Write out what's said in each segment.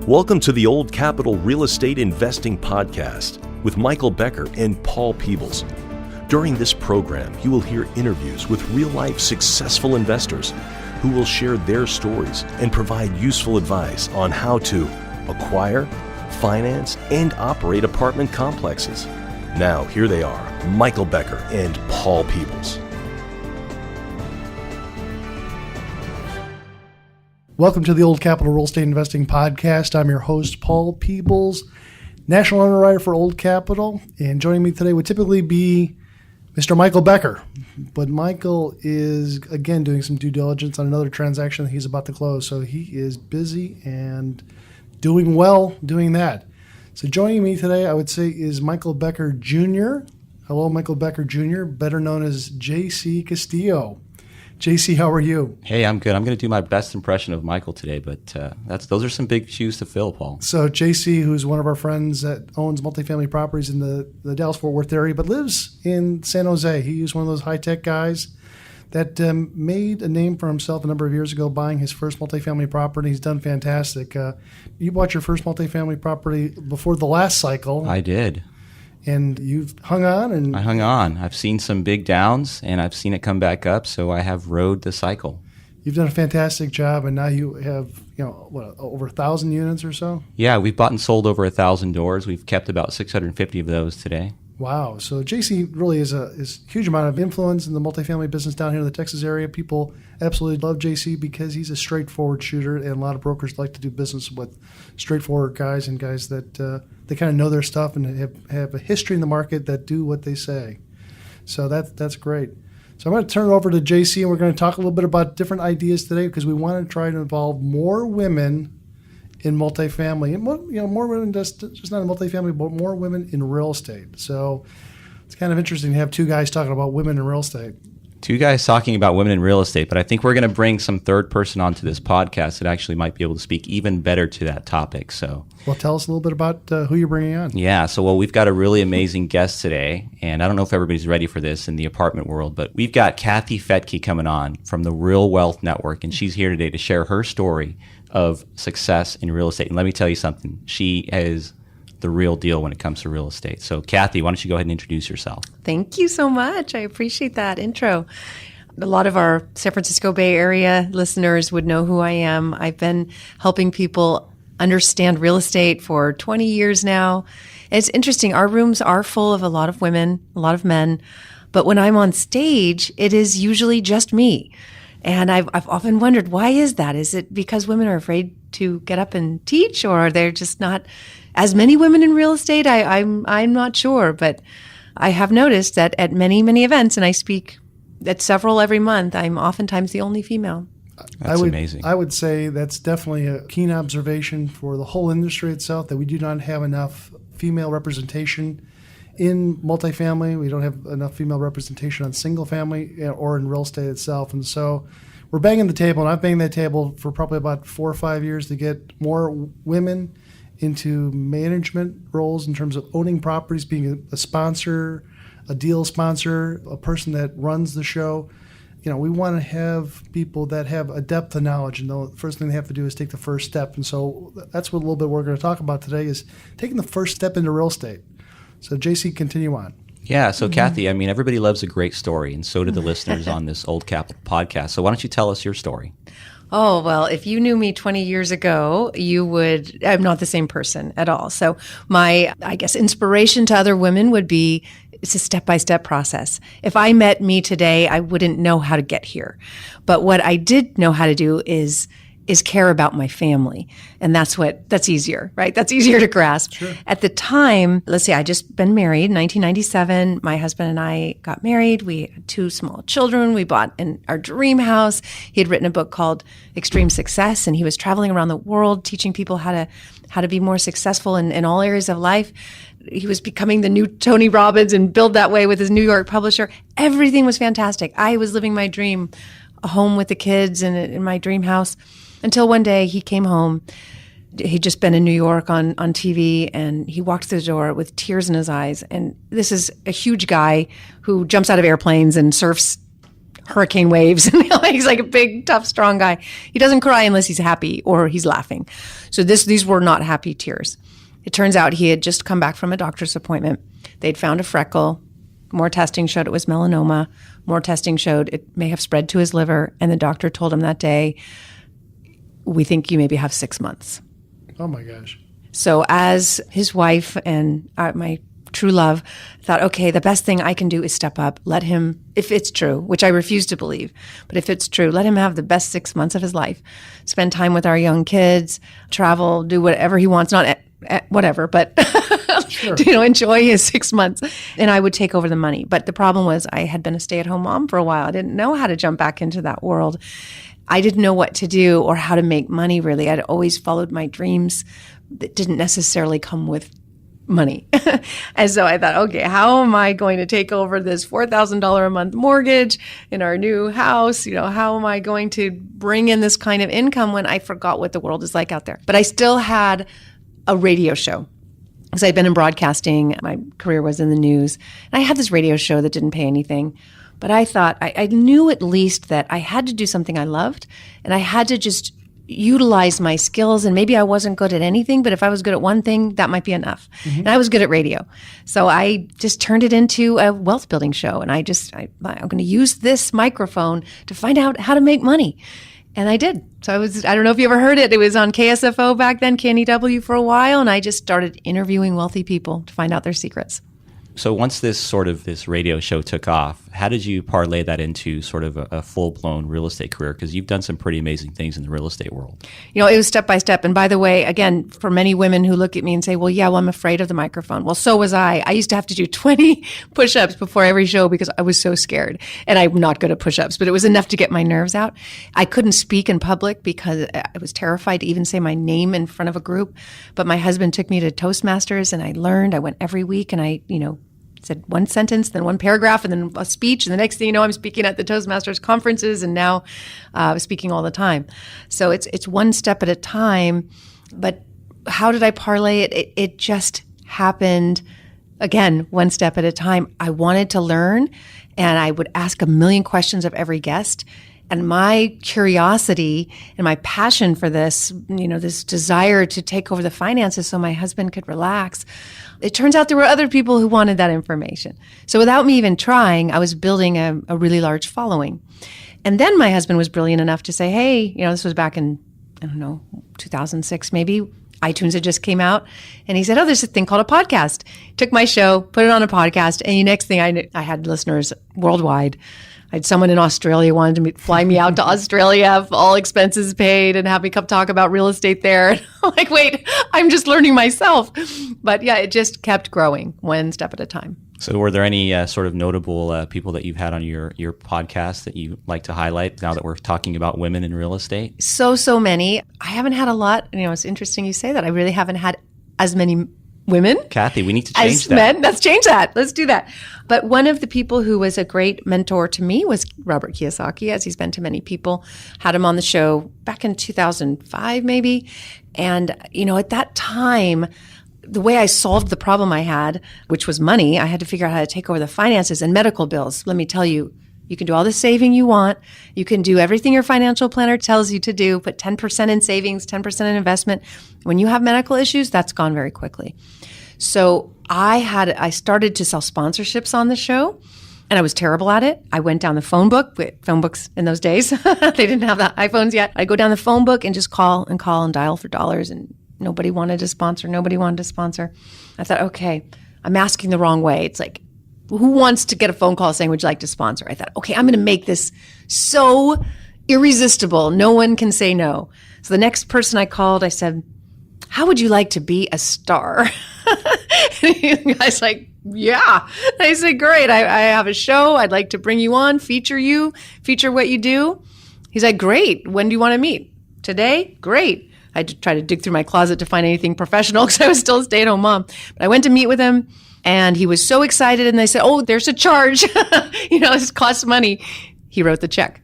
Welcome to the Old Capital Real Estate Investing Podcast with Michael Becker and Paul Peebles. During this program, you will hear interviews with real-life successful investors who will share their stories and provide useful advice on how to acquire, finance, and operate apartment complexes. Now, here they are, Michael Becker and Paul Peebles. Welcome to the Old Capital Real Estate Investing Podcast. I'm your host, Paul Peebles, National Underwriter for Old Capital. And joining me today would typically be Mr. Michael Becker. But Michael is, again, doing some due diligence on another transaction that he's about to close. So he is busy and doing well doing that. So joining me today, I would say, is Michael Becker Jr. Hello, Michael Becker Jr., better known as JC Castillo. JC, how are you? Hey, I'm good. I'm going to do my best impression of Michael today, but those are some big shoes to fill, Paul. So JC, who's one of our friends that owns multifamily properties in the Dallas-Fort Worth area, but lives in San Jose. He's one of those high-tech guys that made a name for himself a number of years ago buying his first multifamily property. He's done fantastic. You bought your first multifamily property before the last cycle. I did. And you've hung on. I hung on. I've seen some big downs, and I've seen it come back up, so I have rode the cycle. You've done a fantastic job, and now you have, over 1,000 units or so? Yeah, we've bought and sold over 1,000 doors. We've kept about 650 of those today. Wow. So JC really is a huge amount of influence in the multifamily business down here in the Texas area. People absolutely love JC because he's a straightforward shooter, and a lot of brokers like to do business with straightforward guys and guys that they kind of know their stuff and have a history in the market that do what they say. So that's great. So I'm going to turn it over to JC, and we're going to talk a little bit about different ideas today because we want to try to involve more women in multifamily, and more women just not in multifamily, but more women in real estate. So it's kind of interesting to have two guys talking about women in real estate. Two guys talking about women in real estate, but I think we're going to bring some third person onto this podcast that actually might be able to speak even better to that topic. So, well, tell us a little bit about who you're bringing on. Yeah, so we've got a really amazing guest today, and I don't know if everybody's ready for this in the apartment world, but we've got Kathy Fettke coming on from the Real Wealth Network, and she's here today to share her story of success in real estate. And let me tell you something, she is the real deal when it comes to real estate. So Kathy, why don't you go ahead and introduce yourself? Thank you so much. I appreciate that intro. A lot of our San Francisco Bay Area listeners would know who I am. I've been helping people understand real estate for 20 years now. And it's interesting. Our rooms are full of a lot of women, a lot of men. But when I'm on stage, it is usually just me. And I've often wondered, why is that? Is it because women are afraid to get up and teach, or are there just not as many women in real estate? I'm not sure, but I have noticed that at many, many events, and I speak at several every month, I'm oftentimes the only female. That's amazing. I would say that's definitely a keen observation for the whole industry itself, that we do not have enough female representation in multifamily. We don't have enough female representation on single family or in real estate itself. And so we're banging the table, and I've banged that table for probably about 4 or 5 years to get more women into management roles in terms of owning properties, being a sponsor, a deal sponsor, a person that runs the show. We want to have people that have a depth of knowledge, and the first thing they have to do is take the first step. And so that's what a little bit we're going to talk about today is taking the first step into real estate. So JC, continue on. Yeah, so Kathy, everybody loves a great story, and so do the listeners on this Old Capital podcast. So why don't you tell us your story? Oh, well, if you knew me 20 years ago, I'm not the same person at all. So my, inspiration to other women would be, it's a step-by-step process. If I met me today, I wouldn't know how to get here. But what I did know how to do is care about my family. And that's easier, right? That's easier to grasp. Sure. At the time, let's see, I just been married, 1997. My husband and I got married. We had 2 small children. We bought our dream house. He had written a book called Extreme Success, and he was traveling around the world teaching people how to be more successful in all areas of life. He was becoming the new Tony Robbins and Build That Way with his New York publisher. Everything was fantastic. I was living my dream, a home with the kids and in my dream house. Until one day he came home. He'd just been in New York on TV, and he walked through the door with tears in his eyes. And this is a huge guy who jumps out of airplanes and surfs hurricane waves. And he's like a big, tough, strong guy. He doesn't cry unless he's happy or he's laughing. So these were not happy tears. It turns out he had just come back from a doctor's appointment. They'd found a freckle. More testing showed it was melanoma. More testing showed it may have spread to his liver. And the doctor told him that day, we think you maybe have 6 months. Oh, my gosh. So as his wife and my true love, thought, okay, the best thing I can do is step up, let him, if it's true, which I refuse to believe, but if it's true, let him have the best 6 months of his life, spend time with our young kids, travel, do whatever he wants, not whatever, but Sure. Enjoy his 6 months. And I would take over the money. But the problem was I had been a stay-at-home mom for a while. I didn't know how to jump back into that world. I didn't know what to do or how to make money, really. I'd always followed my dreams that didn't necessarily come with money. And so I thought, okay, how am I going to take over this $4,000 a month mortgage in our new house? How am I going to bring in this kind of income when I forgot what the world is like out there? But I still had a radio show. Because I'd been in broadcasting, my career was in the news, and I had this radio show that didn't pay anything. But I thought, I knew at least that I had to do something I loved, and I had to just utilize my skills. And maybe I wasn't good at anything, but if I was good at one thing, that might be enough. Mm-hmm. And I was good at radio. So I just turned it into a wealth building show. And I'm going to use this microphone to find out how to make money. And I did. So I don't know if you ever heard it. It was on KSFO back then, KNEW for a while. And I just started interviewing wealthy people to find out their secrets. So once this radio show took off, how did you parlay that into sort of a full-blown real estate career? Because you've done some pretty amazing things in the real estate world. It was step by step. And by the way, again, for many women who look at me and say, well, I'm afraid of the microphone. Well, so was I. I used to have to do 20 push-ups before every show because I was so scared. And I'm not good at push-ups, but it was enough to get my nerves out. I couldn't speak in public because I was terrified to even say my name in front of a group. But my husband took me to Toastmasters and I learned. I went every week and I, said one sentence, then one paragraph, and then a speech. And the next thing you know, I'm speaking at the Toastmasters conferences and now speaking all the time. So it's one step at a time. But how did I parlay it? It just happened, again, one step at a time. I wanted to learn, and I would ask a million questions of every guest. And my curiosity and my passion for this, this desire to take over the finances so my husband could relax, it turns out there were other people who wanted that information. So without me even trying, I was building a really large following. And then my husband was brilliant enough to say, hey, this was back in, 2006 maybe. iTunes had just came out. And he said, there's a thing called a podcast. Took my show, put it on a podcast. And the next thing I knew, I had listeners worldwide. I had someone in Australia wanted to fly me out to Australia, all expenses paid, and have me come talk about real estate there. And I'm like, wait, I'm just learning myself. But yeah, it just kept growing one step at a time. So were there any sort of notable people that you've had on your podcast that you like to highlight now that we're talking about women in real estate? So many. I haven't had a lot. It's interesting you say that. I really haven't had as many women. Kathy, we need to change that. Men. Let's change that. Let's do that. But one of the people who was a great mentor to me was Robert Kiyosaki, as he's been to many people. Had him on the show back in 2005, maybe. And, at that time, the way I solved the problem I had, which was money, I had to figure out how to take over the finances and medical bills. Let me tell you, you can do all the saving you want. You can do everything your financial planner tells you to do, put 10% in savings, 10% in investment. When you have medical issues, that's gone very quickly. So I started to sell sponsorships on the show, and I was terrible at it. I went down the phone book, phone books in those days. They didn't have the iPhones yet. I'd go down the phone book and just call and dial for dollars, and nobody wanted to sponsor. I thought, okay, I'm asking the wrong way. It's like, who wants to get a phone call saying, would you like to sponsor? I thought, okay, I'm going to make this so irresistible. No one can say no. So the next person I called, I said, how would you like to be a star? And the guy's like, yeah. And I said, great. I have a show. I'd like to bring you on, feature what you do. He's like, great. When do you want to meet? Today? Great. I had to try to dig through my closet to find anything professional because I was still a stay-at-home mom. But I went to meet with him. And he was so excited, and they said, there's a charge. This costs money. He wrote the check.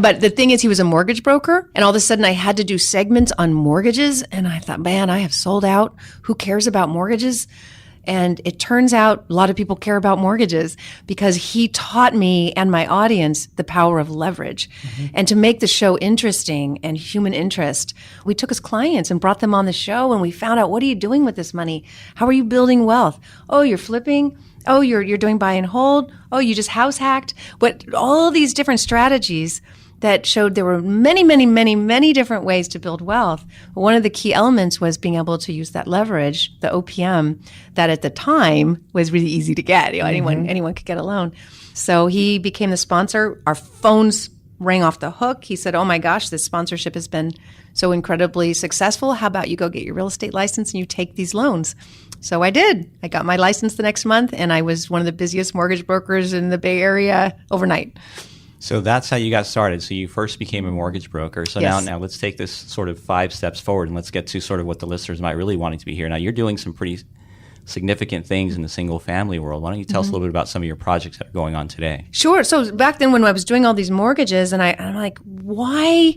But the thing is, he was a mortgage broker, and all of a sudden I had to do segments on mortgages, and I thought, man, I have sold out. Who cares about mortgages? And it turns out a lot of people care about mortgages because he taught me and my audience the power of leverage. And to make the show interesting and human interest, we took his clients and brought them on the show, and we found out, what are you doing with this money? How are you building wealth? Oh, you're flipping? Oh, you're doing buy and hold? Oh, you just house hacked? But all these different strategies that showed there were many, many, many, many different ways to build wealth. But one of the key elements was being able to use that leverage, the OPM, that at the time was really easy to get. Anyone could get a loan. So he became the sponsor. Our phones rang off the hook. He said, oh my gosh, this sponsorship has been so incredibly successful. How about you go get your real estate license and you take these loans? So I did. I got my license the next month, and I was one of the busiest mortgage brokers in the Bay Area overnight. So that's how you got started. So you first became a mortgage broker. So Yes. now let's take this sort of 5 steps forward, and let's get to sort of what the listeners might really want to be here. Now, you're doing some pretty significant things in the single family world. Why don't you tell us a little bit about some of your projects that are going on today? Sure. So back then when I was doing all these mortgages, and I'm like, why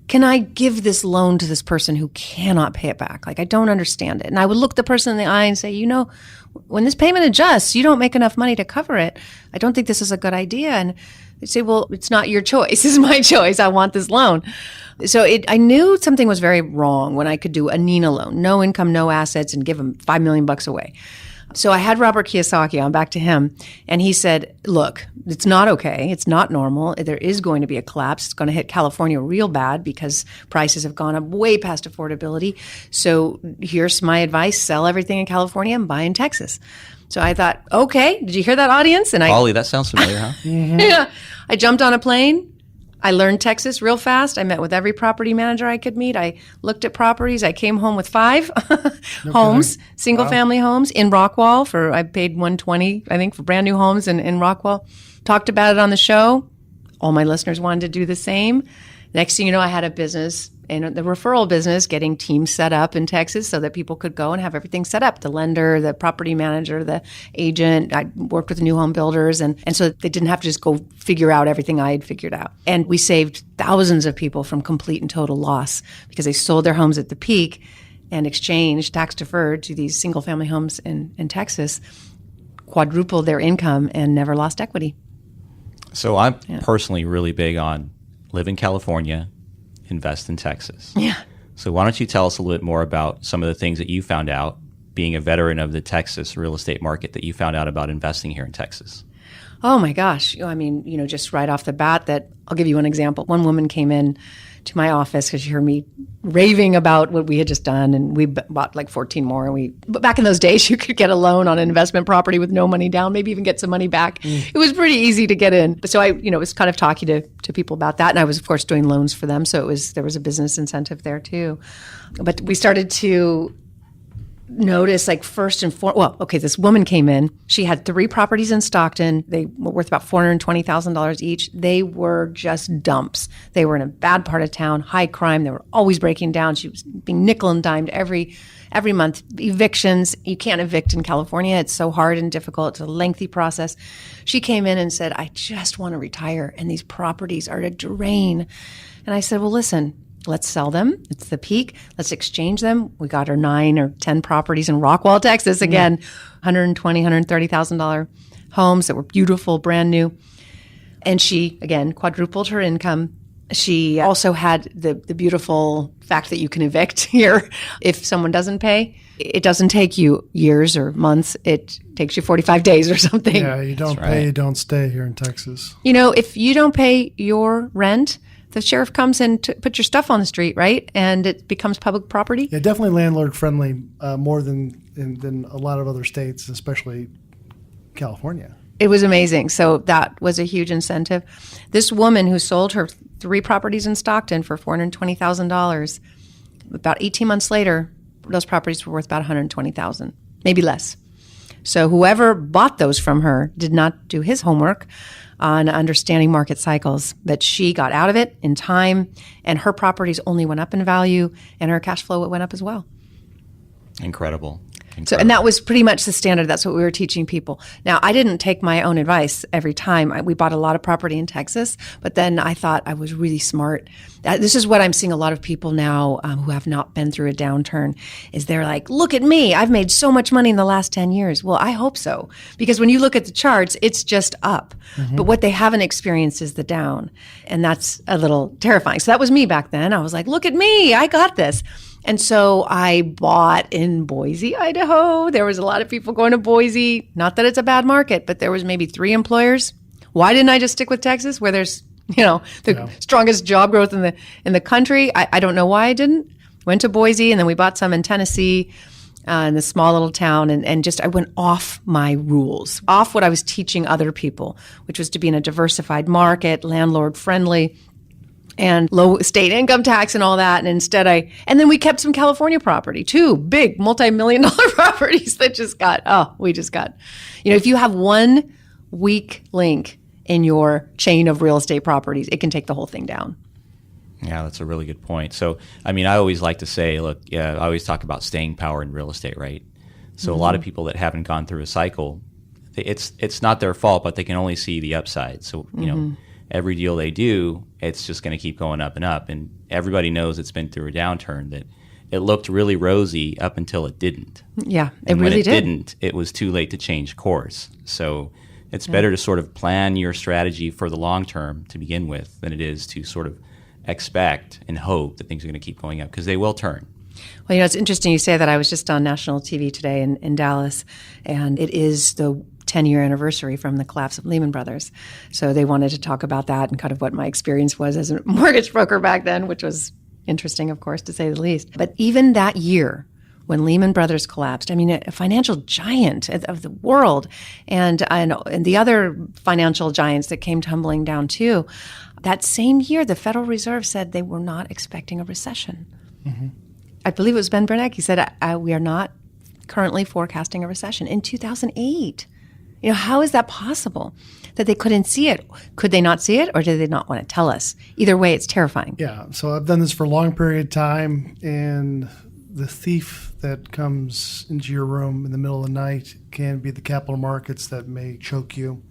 can I give this loan to this person who cannot pay it back? Like, I don't understand it. And I would look the person in the eye and say, when this payment adjusts, you don't make enough money to cover it. I don't think this is a good idea. And they say, well, it's not your choice. It's my choice. I want this loan. So I knew something was very wrong when I could do a Nina loan, no income, no assets, and give them $5 million away. So I had Robert Kiyosaki on, back to him, and he said, look, it's not okay. It's not normal. There is going to be a collapse. It's going to hit California real bad because prices have gone up way past affordability. So here's my advice. Sell everything in California and buy in Texas. So I thought, okay, did you hear that, audience? And Ollie, that sounds familiar, huh? Yeah, I jumped on a plane. I learned Texas real fast. I met with every property manager I could meet. I looked at properties. I came home with 5 homes, single family homes in Rockwall I paid $120, I think, for brand new homes in Rockwall. Talked about it on the show. All my listeners wanted to do the same. Next thing you know, I had a business, in the referral business, getting teams set up in Texas so that people could go and have everything set up. The lender, the property manager, the agent. I worked with the new home builders. And so they didn't have to just go figure out everything I had figured out. And we saved thousands of people from complete and total loss because they sold their homes at the peak and exchanged tax deferred to these single family homes in Texas, quadrupled their income and never lost equity. So I'm personally really big on live in California, invest in Texas. Yeah. So why don't you tell us a little bit more about some of the things that you found out, being a veteran of the Texas real estate market, that you found out about investing here in Texas? Oh my gosh. I mean, just right off the bat, I'll give you an example. One woman came in to my office because she heard me raving about what we had just done, and we bought like 14 more. But back in those days, you could get a loan on an investment property with no money down, maybe even get some money back. It was pretty easy to get in. So I, was kind of talking to people about that, and I was of course doing loans for them. So there was a business incentive there too. But we started to notice, like, first and foremost, this woman came in. She had 3 properties in Stockton. They were worth about $420,000 each. They were just dumps. They were in a bad part of town, high crime. They were always breaking down. She was being nickel and dimed every month. Evictions. You can't evict in California. It's so hard and difficult. It's a lengthy process. She came in and said, I just want to retire, and these properties are a drain. And I said, well, listen, let's sell them. It's the peak. Let's exchange them. We got her 9 or 10 properties in Rockwall, Texas. Again, $120,000, $130,000 homes that were beautiful, brand new. And she, again, quadrupled her income. She also had the beautiful fact that you can evict here. If someone doesn't pay, it doesn't take you years or months. It takes you 45 days or something. Yeah, you don't pay, you don't stay here in Texas. If you don't pay your rent, the sheriff comes and puts your stuff on the street, right? And it becomes public property. Yeah, definitely landlord friendly, more than a lot of other states, especially California. It was amazing. So that was a huge incentive. This woman who sold her 3 properties in Stockton for $420,000, about 18 months later, those properties were worth about $120,000, maybe less. So whoever bought those from her did not do his homework on understanding market cycles, but she got out of it in time, and her properties only went up in value, and her cash flow went up as well. Incredible. So, and that was pretty much the standard. That's what we were teaching people. Now, I didn't take my own advice every time. We bought a lot of property in Texas, but then I thought I was really smart. This is what I'm seeing a lot of people now who have not been through a downturn is they're like, look at me. I've made so much money in the last 10 years. Well, I hope so. Because when you look at the charts, it's just up. But what they haven't experienced is the down. And that's a little terrifying. So that was me back then. I was like, look at me. I got this. And so I bought in Boise, Idaho. There was a lot of people going to Boise. Not that it's a bad market, but there was maybe 3 employers. Why didn't I just stick with Texas, where there's, the strongest job growth in the country? I don't know why I didn't. Went to Boise, and then we bought some in Tennessee, in this small little town, and just I went off my rules, off what I was teaching other people, which was to be in a diversified market, landlord friendly, and low state income tax and all that. And and then we kept some California property, 2 big multi-million-dollar properties that we just got, if you have one weak link in your chain of real estate properties, it can take the whole thing down. Yeah, that's a really good point. So, I always like to say, I always talk about staying power in real estate, right? So a lot of people that haven't gone through a cycle, it's not their fault, but they can only see the upside. So, every deal they do, it's just going to keep going up and up. And everybody knows it's been through a downturn that it looked really rosy up until it didn't. Yeah, and really did. When it didn't, it was too late to change course. So it's better to sort of plan your strategy for the long term to begin with than it is to sort of expect and hope that things are going to keep going up, because they will turn. Well, it's interesting you say that. I was just on national TV today in Dallas, and it is the 10-year anniversary from the collapse of Lehman Brothers. So they wanted to talk about that and kind of what my experience was as a mortgage broker back then, which was interesting, of course, to say the least. But even that year, when Lehman Brothers collapsed, a financial giant of the world, and the other financial giants that came tumbling down too, that same year, the Federal Reserve said they were not expecting a recession. I believe it was Ben Bernanke. He said, we are not currently forecasting a recession in 2008. How is that possible that they couldn't see it? Could they not see it, or did they not want to tell us? Either way, it's terrifying. Yeah. So I've done this for a long period of time, and the thief that comes into your room in the middle of the night can be the capital markets that may choke you.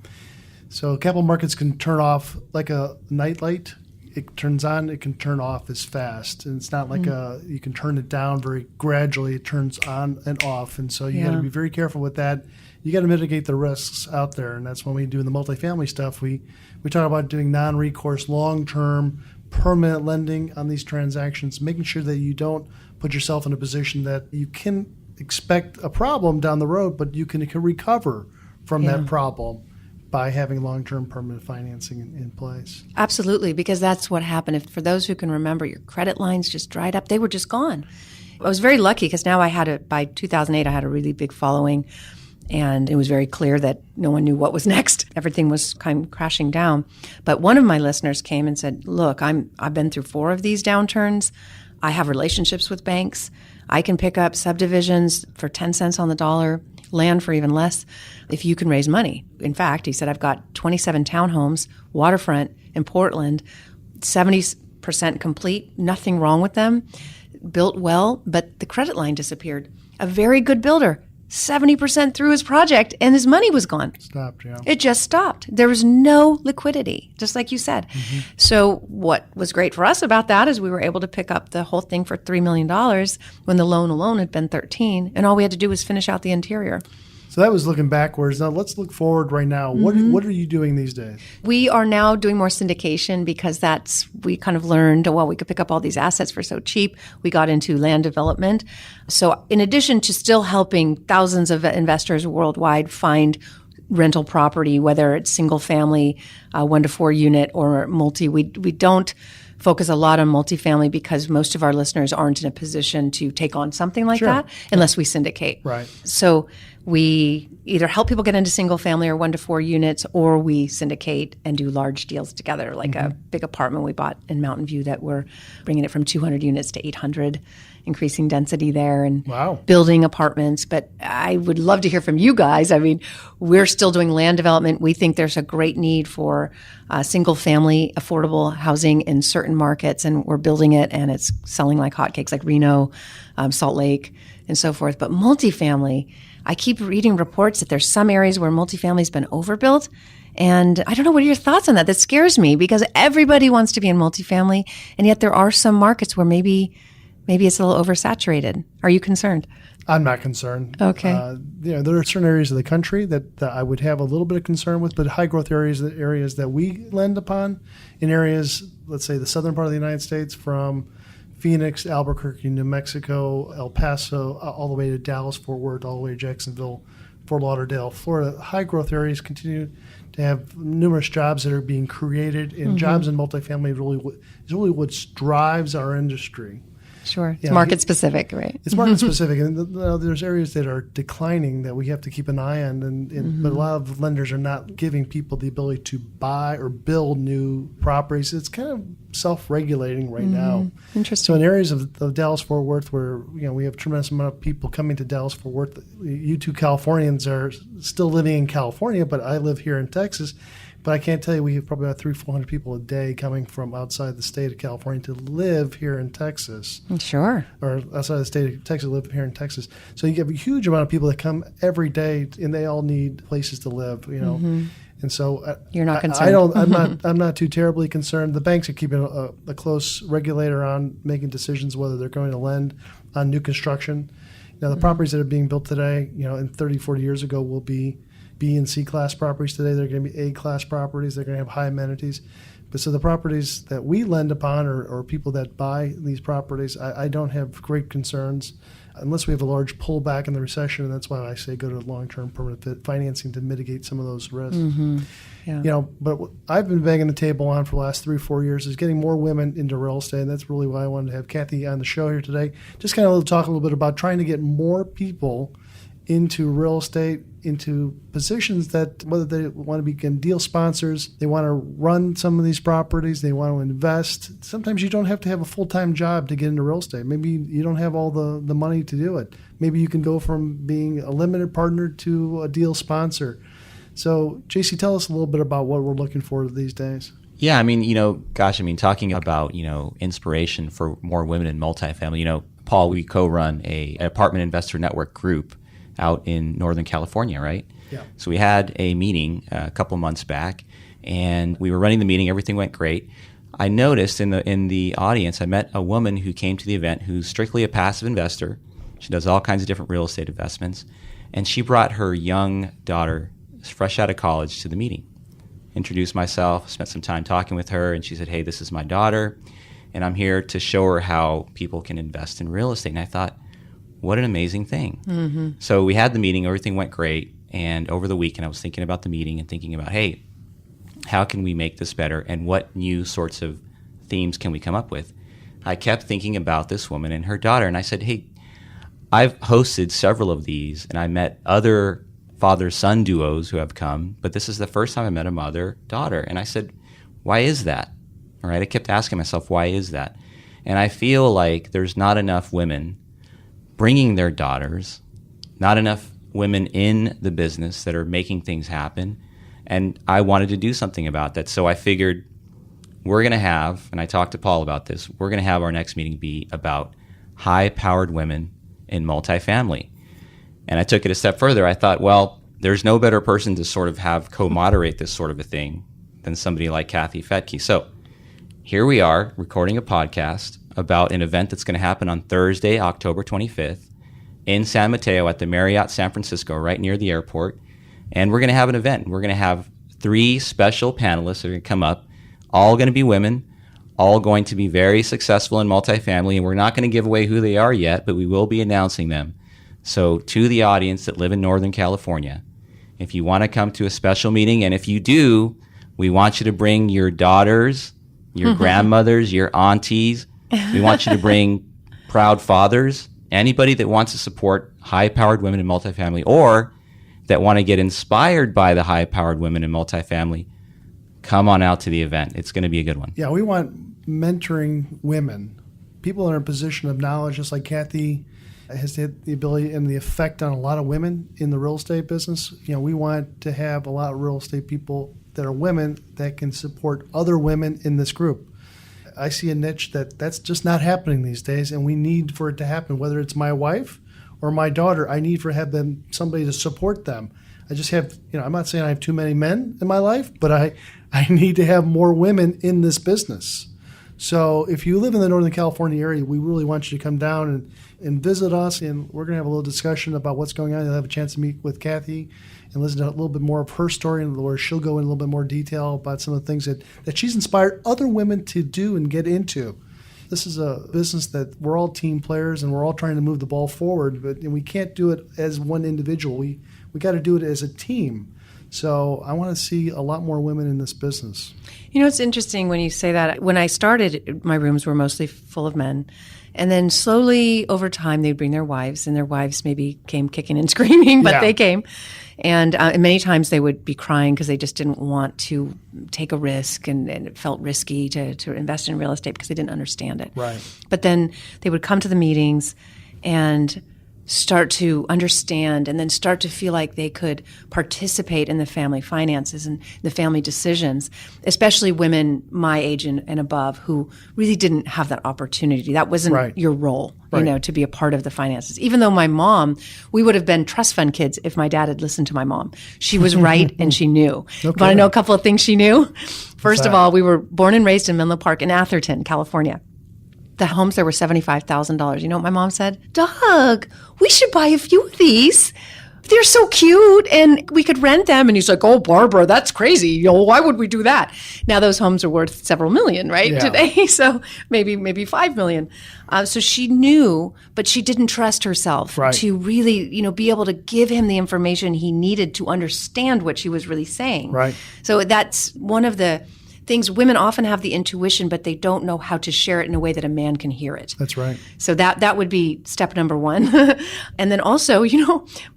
So capital markets can turn off like a night light. It turns on, it can turn off as fast. And it's not like you can turn it down very gradually. It turns on and off. And so you got to be very careful with that. You got to mitigate the risks out there. And that's when we do the multifamily stuff. We talk about doing non-recourse, long-term, permanent lending on these transactions, making sure that you don't put yourself in a position that you can expect a problem down the road, but you can recover from that problem by having long-term permanent financing in place. Absolutely, because that's what happened. For those who can remember, your credit lines just dried up. They were just gone. I was very lucky because now by 2008, I had a really big following, and it was very clear that no one knew what was next. Everything was kind of crashing down. But one of my listeners came and said, look, I've been through 4 of these downturns. I have relationships with banks. I can pick up subdivisions for 10 cents on the dollar, land for even less, if you can raise money. In fact, he said, I've got 27 townhomes, waterfront in Portland, 70% complete, nothing wrong with them, built well, but the credit line disappeared. A very good builder, 70% through his project, and his money was gone. Stopped, yeah. It just stopped. There was no liquidity, just like you said. So what was great for us about that is we were able to pick up the whole thing for $3 million when the loan alone had been 13, and all we had to do was finish out the interior. So that was looking backwards. Now let's look forward right now. What are you doing these days? We are now doing more syndication because we kind of learned, we could pick up all these assets for so cheap. We got into land development. So in addition to still helping thousands of investors worldwide find rental property, whether it's single family, 1 to 4 unit or multi, we don't focus a lot on multifamily because most of our listeners aren't in a position to take on something like that unless we syndicate. Right. So we either help people get into single family or 1 to 4 units, or we syndicate and do large deals together, like a big apartment we bought in Mountain View that we're bringing it from 200 units to 800, increasing density there and building apartments. But I would love to hear from you guys. We're still doing land development. We think there's a great need for single family affordable housing in certain markets, and we're building it, and it's selling like hotcakes, like Reno, Salt Lake, and so forth. But multifamily, I keep reading reports that there's some areas where multifamily's been overbuilt. And I don't know, what are your thoughts on that? That scares me because everybody wants to be in multifamily, and yet there are some markets where maybe it's a little oversaturated. Are you concerned? I'm not concerned. Okay. There are certain areas of the country that I would have a little bit of concern with, but high growth areas that we lend upon, in areas, let's say the southern part of the United States, from Phoenix, Albuquerque, New Mexico, El Paso, all the way to Dallas, Fort Worth, all the way to Jacksonville, Fort Lauderdale, Florida. High growth areas continue to have numerous jobs that are being created, and jobs in multifamily is really what drives our industry. Sure. It's market specific, right? It's market specific. And there's areas that are declining that we have to keep an eye on. But a lot of lenders are not giving people the ability to buy or build new properties. It's kind of self-regulating right now. Interesting. So in areas of Dallas-Fort Worth where we have a tremendous amount of people coming to Dallas-Fort Worth, you two Californians are still living in California, but I live here in Texas. But I can't tell you, we have probably about 300-400 people a day coming from outside the state of California to live here in Texas. Sure. Or outside the state of Texas, live here in Texas. So you get a huge amount of people that come every day, and they all need places to live. And so you're not concerned. I'm not too terribly concerned. The banks are keeping a close regulator on making decisions whether they're going to lend on new construction. Now, the properties that are being built today, in 30, 40 years ago, will be B and C class properties. Today they're going to be A class properties. They're going to have high amenities. But so the properties that we lend upon or people that buy these properties, I don't have great concerns unless we have a large pullback in the recession. And that's why I say go to long-term permanent financing to mitigate some of those risks. Yeah. But what I've been banging the table on for the last 3 or 4 years is getting more women into real estate. And that's really why I wanted to have Kathy on the show here today. Just kind of talk a little bit about trying to get more people into real estate, into positions that whether they want to become deal sponsors, they want to run some of these properties, they want to invest. Sometimes you don't have to have a full-time job to get into real estate. Maybe you don't have all the money to do it. Maybe you can go from being a limited partner to a deal sponsor. So, JC, tell us a little bit about what we're looking for these days. Yeah, talking about, inspiration for more women in multifamily, Paul, we co-run an apartment investor network group out in Northern California, right? Yeah. So we had a meeting a couple months back, and we were running the meeting. Everything went great. I noticed in the audience, I met a woman who came to the event who's strictly a passive investor. She does all kinds of different real estate investments, and she brought her young daughter, fresh out of college, to the meeting. Introduced myself, spent some time talking with her, and she said, "Hey, this is my daughter, and I'm here to show her how people can invest in real estate." And I thought, what an amazing thing. So we had the meeting, everything went great, and over the weekend I was thinking about the meeting and thinking about, hey, how can we make this better, and what new sorts of themes can we come up with? I kept thinking about this woman and her daughter, and I said, hey, I've hosted several of these, and I met other father-son duos who have come, but this is the first time I met a mother-daughter. And I said, why is that? All right, I kept asking myself, why is that? And I feel like there's not enough women bringing their daughters, not enough women in the business that are making things happen. And I wanted to do something about that. So I figured we're going to have, and I talked to Paul about this, we're going to have our next meeting be about high-powered women in multifamily. And I took it a step further. I thought, well, there's no better person to sort of have co-moderate this sort of a thing than somebody like Kathy Fettke. So here we are recording a podcast about an event that's going to happen on Thursday, October 25th in San Mateo at the Marriott San Francisco, right near the airport. And we're going to have an event. We're going to have 3 special panelists that are going to come up, all going to be women, all going to be very successful in multifamily. And we're not going to give away who they are yet, but we will be announcing them. So to the audience that live in Northern California, if you want to come to a special meeting, and if you do, we want you to bring your daughters, your grandmothers, your aunties. We want you to bring proud fathers, anybody that wants to support high-powered women in multifamily or that want to get inspired by the high-powered women in multifamily. Come on out to the event. It's going to be a good one. Yeah, we want mentoring women, people in a position of knowledge, just like Kathy has had the ability and the effect on a lot of women in the real estate business. We want to have a lot of real estate people that are women that can support other women in this group. I see a niche that's just not happening these days, and we need for it to happen, whether it's my wife or my daughter, I need to have them, somebody to support them. I just have, I'm not saying I have too many men in my life, but I need to have more women in this business. So if you live in the Northern California area, we really want you to come down and visit us, and we're going to have a little discussion about what's going on. You'll have a chance to meet with Kathy and listen to a little bit more of her story, and where she'll go in a little bit more detail about some of the things that she's inspired other women to do and get into. This is a business that we're all team players, and we're all trying to move the ball forward, and we can't do it as one individual. We got to do it as a team. So I want to see a lot more women in this business. It's interesting when you say that. When I started, my rooms were mostly full of men. And then slowly over time, they'd bring their wives, and their wives maybe came kicking and screaming, but they came. And many times they would be crying because they just didn't want to take a risk, and it felt risky to invest in real estate because they didn't understand it. Right. But then they would come to the meetings and start to understand, and then start to feel like they could participate in the family finances and the family decisions, especially women my age and above who really didn't have that opportunity. That wasn't your role, to be a part of the finances. Even though my mom, we would have been trust fund kids if my dad had listened to my mom. She was right and she knew. Okay. Want to know a couple of things she knew? First of all, we were born and raised in Menlo Park in Atherton, California. The homes there were $75,000. You know what my mom said? Doug, we should buy a few of these. They're so cute, and we could rent them. And he's like, oh, Barbara, that's crazy. Why would we do that? Now those homes are worth several million, right, today? So maybe 5 million. So she knew, but she didn't trust herself to really, be able to give him the information he needed to understand what she was really saying. Right. So that's one of the things. Women often have the intuition, but they don't know how to share it in a way that a man can hear it. That's right. So that would be step number one. And then also,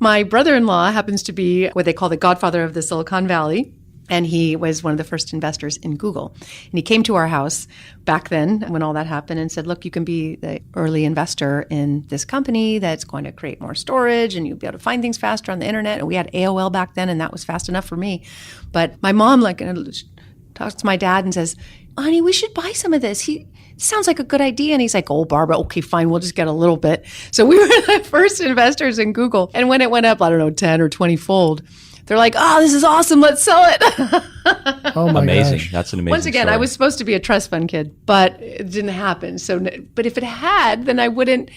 my brother-in-law happens to be what they call the godfather of the Silicon Valley. And he was one of the first investors in Google. And he came to our house back then when all that happened and said, look, you can be the early investor in this company that's going to create more storage, and you'll be able to find things faster on the internet. And we had AOL back then, and that was fast enough for me. But my mom, talks to my dad and says, honey, we should buy some of this. Sounds like a good idea. And he's like, oh, Barbara, okay, fine, we'll just get a little bit. So we were the first investors in Google. And when it went up, 10 or 20 fold, they're like, oh, this is awesome, let's sell it. Oh my amazing. gosh. That's an amazing Once again, story. I was supposed to be a trust fund kid, but it didn't happen. So, but if it had, then I wouldn't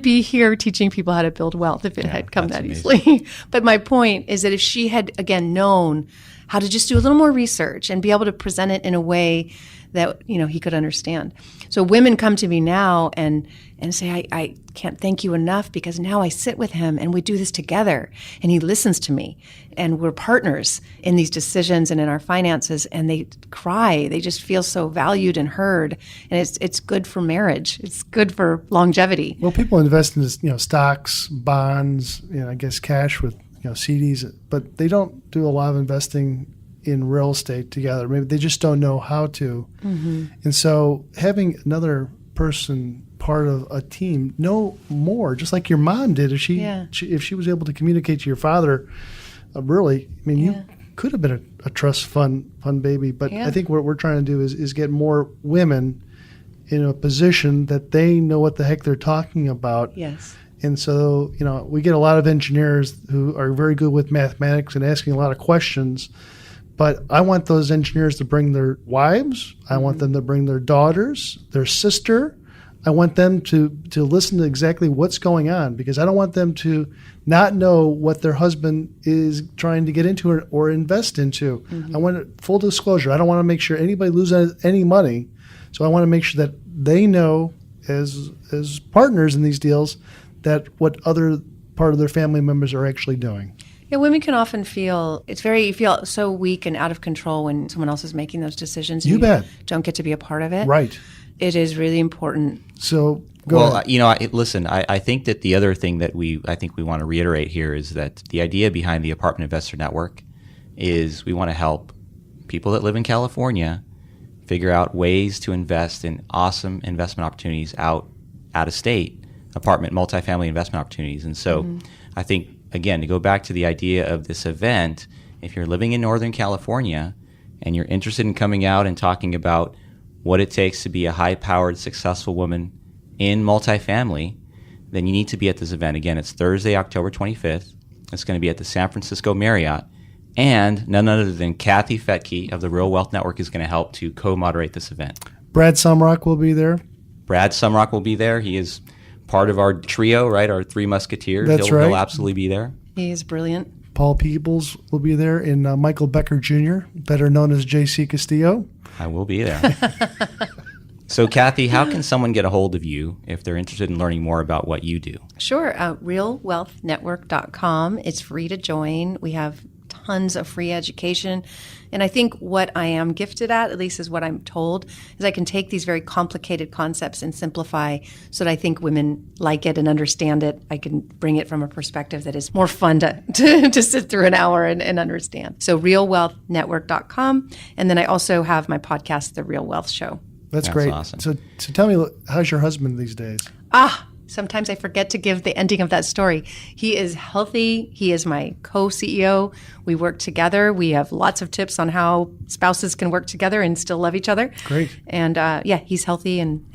be here teaching people how to build wealth if it had come that easily. But my point is that if she had, again, known how to just do a little more research and be able to present it in a way that, he could understand. So women come to me now and say, I can't thank you enough, because now I sit with him and we do this together and he listens to me, and we're partners in these decisions and in our finances, and they cry. They just feel so valued and heard. And it's good for marriage. It's good for longevity. Well, people invest in this, stocks, bonds, I guess cash with CDs, but they don't do a lot of investing in real estate together. Maybe they just don't know how to. Mm-hmm. And so having another person part of a team know more, just like your mom did, if she was able to communicate to your father, you could have been a trust fund baby. But I think what we're trying to do is get more women in a position that they know what the heck they're talking about. Yes. And so, we get a lot of engineers who are very good with mathematics and asking a lot of questions. But I want those engineers to bring their wives. I want them to bring their daughters, their sister. I want them to listen to exactly what's going on, because I don't want them to not know what their husband is trying to get into or invest into. Mm-hmm. I want full disclosure. I don't want to make sure anybody loses any money. So I want to make sure that they know as partners in these deals that what other part of their family members are actually doing. Yeah, women can often feel you feel so weak and out of control when someone else is making those decisions. You bet. Don't get to be a part of it. Right. It is really important. So go ahead. I think that the other thing that we want to reiterate here is that the idea behind the Apartment Investor Network is we want to help people that live in California figure out ways to invest in awesome investment opportunities out of state, multifamily investment opportunities. And so I think, again, to go back to the idea of this event, if you're living in Northern California and you're interested in coming out and talking about what it takes to be a high-powered, successful woman in multifamily, then you need to be at this event. Again, it's Thursday, October 25th. It's going to be at the San Francisco Marriott. And none other than Kathy Fettke of the Real Wealth Network is going to help to co-moderate this event. Brad Sumrock will be there. Brad Sumrock will be there. He is part of our trio, right? Our Three Musketeers. That's right. He'll absolutely be there. He is brilliant. Paul Peebles will be there, and Michael Becker Jr., better known as J.C. Castillo. I will be there. So, Kathy, how can someone get a hold of you if they're interested in learning more about what you do? Sure. realwealthnetwork.com. It's free to join. We have tons of free education. And I think what I am gifted at least is what I'm told, is I can take these very complicated concepts and simplify so that I think women like it and understand it. I can bring it from a perspective that is more fun to sit through an hour and understand. So realwealthnetwork.com. And then I also have my podcast, The Real Wealth Show. That's great. Awesome. So tell me, how's your husband these days? Sometimes I forget to give the ending of that story. He is healthy. He is my co-CEO. We work together. We have lots of tips on how spouses can work together and still love each other. Great. And he's healthy and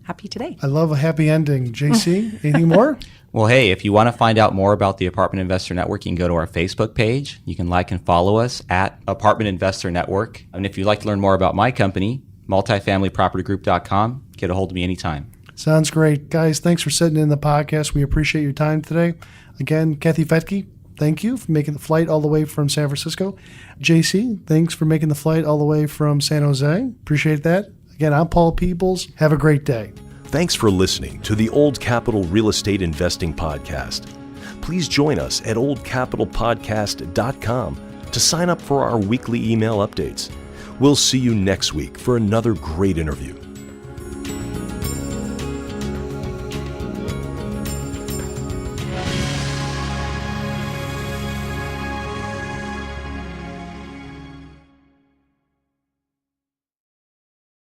happy today. I love a happy ending. JC, anything more? Well, hey, if you want to find out more about the Apartment Investor Network, you can go to our Facebook page. You can like and follow us at Apartment Investor Network. And if you'd like to learn more about my company, multifamilypropertygroup.com, get a hold of me anytime. Sounds great. Guys, thanks for sitting in the podcast. We appreciate your time today. Again, Kathy Fettke, thank you for making the flight all the way from San Francisco. JC, thanks for making the flight all the way from San Jose. Appreciate that. Again, I'm Paul Peebles. Have a great day. Thanks for listening to the Old Capital Real Estate Investing Podcast. Please join us at oldcapitalpodcast.com to sign up for our weekly email updates. We'll see you next week for another great interview.